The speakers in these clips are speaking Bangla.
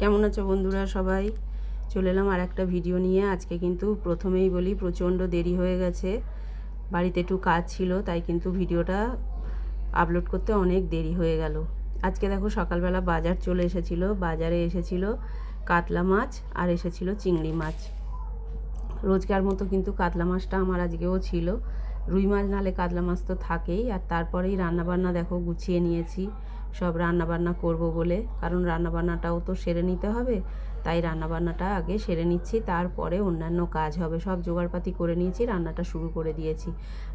কেমন আছো বন্ধুরা সবাই? চলে এলাম আর একটা ভিডিও নিয়ে। আজকে কিন্তু প্রথমেই বলি প্রচণ্ড দেরি হয়ে গেছে, বাড়িতে একটু কাজ ছিল, তাই কিন্তু ভিডিওটা আপলোড করতে অনেক দেরি হয়ে গেল। আজকে দেখো সকালবেলা বাজার চলে এসেছিল, বাজারে এসেছিল কাতলা মাছ আর এসেছিল চিংড়ি মাছ। রোজকার মতো কিন্তু কাতলা মাছটা আমার আজকেও ছিল। রুই মাছ নালে কাতলা মাছ তো থাকেই। আর তারপরেই রান্নাবান্না দেখো গুছিয়ে নিয়েছি, সব রান্নাবান্না করব বলে, কারণ রান্নাবান্নাটাও তো সেরে নিতে হবে। তাই রান্নাবান্নাটা আগে সেরে নিচ্ছি, তারপরে অন্যান্য কাজ হবে। সব জোগাড়পাতি করে নিয়েছি, রান্নাটা শুরু করে দিয়েছি।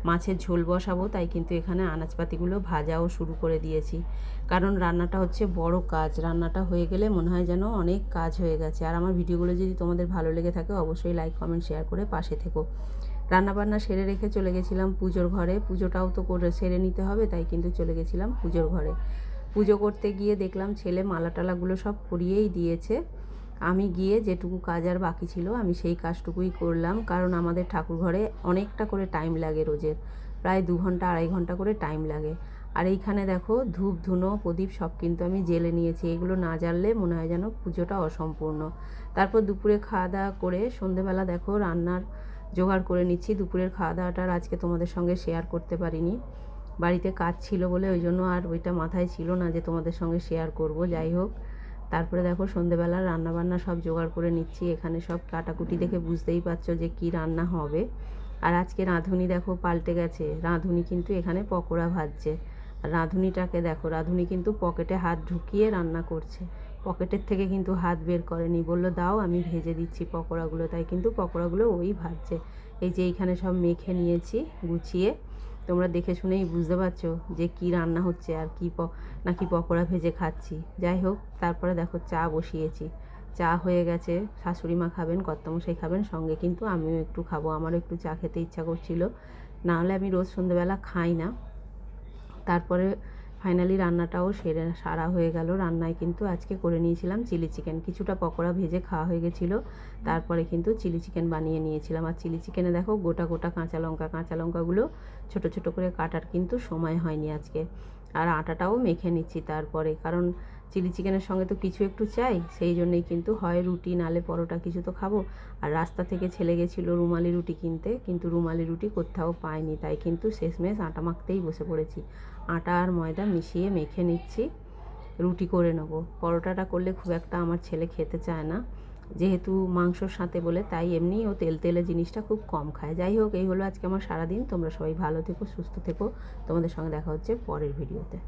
মাছের ঝোল বসাবো, তাই কিন্তু এখানে আনাজপাতিগুলো ভাজাও শুরু করে দিয়েছি। কারণ রান্নাটা হচ্ছে বড় কাজ, রান্নাটা হয়ে গেলে মনে হয় যেন অনেক কাজ হয়ে গেছে। আর আমার ভিডিওগুলো যদি তোমাদের ভালো লেগে থাকে অবশ্যই লাইক কমেন্ট শেয়ার করে পাশে থেকো। রান্নাবান্না সেরে রেখে চলে গেছিলাম পুজোর ঘরে, পুজোটাও তো করে সেরে নিতে হবে, তাই কিন্তু চলে গেছিলাম পুজোর ঘরে। পুজো করতে গিয়ে দেখলাম ছেলে মালা টালাগুলো সব পরিয়েই দিয়েছে। আমি গিয়ে যেটুকু কাজ আর বাকি ছিল আমি সেই কাজটুকুই করলাম, কারণ আমাদের ঠাকুর ঘরে অনেকটা করে টাইম লাগে রোজের, প্রায় 2 ঘন্টা 2.5 ঘন্টা করে টাইম লাগে। আর এইখানে দেখো ধূপ ধুনো প্রদীপ সব কিন্তু আমি জেলে নিয়েছি, এগুলো না জ্বাললে মনে হয় যেন পুজোটা অসম্পূর্ণ। তারপর দুপুরে খাওয়া দাওয়া করে সন্ধেবেলা দেখো রান্নার জোগাড় করে নিচ্ছি। দুপুরের খাওয়া দাওয়াটার আজকে তোমাদের সঙ্গে শেয়ার করতে পারিনি, বাড়িতে কাজ ছিল বলে, ওই জন্য আর ওইটা মাথায় ছিল না যে তোমাদের সঙ্গে শেয়ার করব। যাই হোক, তারপরে দেখো সন্ধেবেলা রান্নাবান্না সব জোগাড় করে নিচ্ছি। এখানে সব কাটাকুটি দেখে বুঝতেই পারছো যে কি রান্না হবে। আর আজকে রাঁধুনি দেখো পাল্টে গেছে, রাঁধুনি কিন্তু এখানে পকোড়া ভাজছে। আর রাঁধুনিটাকে দেখো, রাঁধুনি কিন্তু পকেটে হাত ঢুকিয়ে রান্না করছে, পকেটের থেকে কিন্তু হাত বের করেনি, বললো দাও আমি ভেজে দিচ্ছি পকোড়াগুলো, তাই কিন্তু পকোড়াগুলো ওই ভাজছে। এই যে এইখানে সব মেখে নিয়েছি গুছিয়ে, তোমরা দেখে শুনেই বুঝতে পারছো যে কি রান্না হচ্ছে আর কি নাকি পকোড়া ভেজে খাচ্ছি। যাই হোক, তারপরে দেখো চা বসিয়েছি, চা হয়ে গেছে। শাশুড়ি মা খাবেন, কর্তামশাই খাবেন, সঙ্গে কিন্তু আমিও একটু খাবো, আমারও একটু চা খেতে ইচ্ছা করছিল, নাহলে আমি রোজ সন্ধ্যেবেলা খাই না। তারপরে ফাইনালি রান্নাটাও সারা হয়ে গেল। রান্নায় কিন্তু আজকে করে নিয়েছিলাম চিলি চিকেন, কিছুটা পকোড়া ভেজে খাওয়া হয়ে গেছিলো, তারপরে কিন্তু চিলি চিকেন বানিয়ে নিয়েছিলাম। আর চিলি চিকেনে দেখো গোটা গোটা কাঁচা লঙ্কাগুলো ছোটো ছোটো করে কাটার কিন্তু সময় হয়নি আজকে। আর আটাটাও মেখে নিচ্ছি তারপরে, কারণ চিলি চিকেনের সঙ্গে তো কিছু একটু চাই, সেই জন্যেই কিন্তু হয় রুটি নালে পরোটা কিছু তো খাবো। আর রাস্তা থেকে ছেলে গেছিলো রুমালি রুটি কিনতে, কিন্তু রুমালি রুটি কোথাও পাইনি, তাই কিন্তু শেষমেশ আটা মাখতেই বসে পড়েছি। আটা আর ময়দা মিশিয়ে মেখে নিচ্ছি, রুটি করে নেবো। পরোটাটা করলে খুব একটা আমার ছেলে খেতে চায় না, যেহেতু মাংসর সাথে বলে, তাই এমনি ও তেলে জিনিসটা খুব কম খায়। যাই হোক, এই হলো আজকে আমার সারাদিন। তোমরা সবাই ভালো থেকো, সুস্থ থেকো, তোমাদের সঙ্গে দেখা হচ্ছে পরের ভিডিওতে।